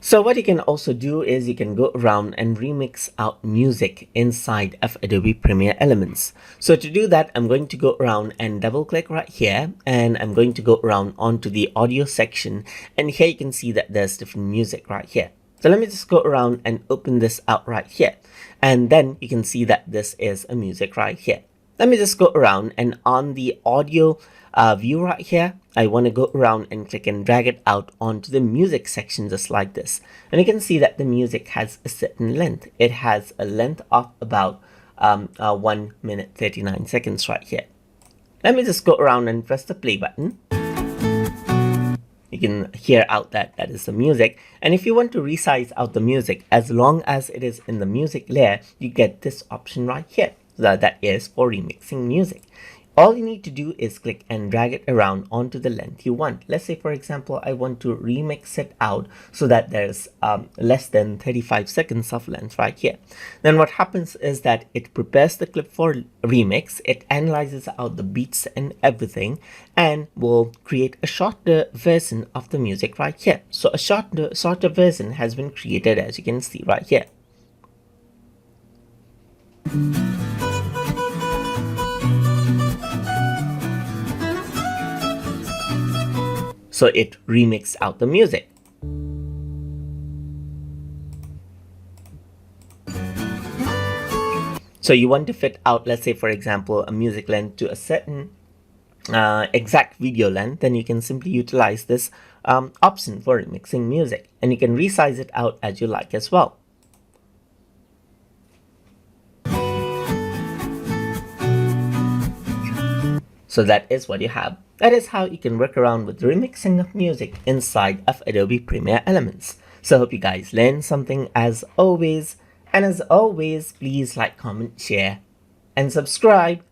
So what you can also do is you can go around and remix out music inside of Adobe Premiere Elements. So to do that, I'm going to go around and double click right here, and I'm going to go around onto the audio section, and here you can see that there's different music right here. So let me just go around and open this out right here, and then you can see that this is a music right here. Let me just go around, and on the audio view right here, I want to go around and click and drag it out onto the music section just like this. And you can see that the music has a certain length. It has a length of about 1 minute 39 seconds right here. Let me just go around and press the play button. You can hear out that that is the music. And if you want to resize out the music, as long as it is in the music layer, you get this option right here. That is for remixing music. All you need to do is click and drag it around onto the length you want. Let's say, for example, I want to remix it out so that there's less than 35 seconds of length right here. Then what happens is that it prepares the clip for remix, it analyzes out the beats and everything, and will create a shorter version of the music right here. So a shorter version has been created, as you can see right here. So it remixed out the music. So you want to fit out, let's say, for example, a music length to a certain exact video length, then you can simply utilize this option for remixing music, and you can resize it out as you like as well. So that is what you have. That is how you can work around with remixing of music inside of Adobe Premiere Elements. So I hope you guys learned something as always. And as always, please like, comment, share, and subscribe.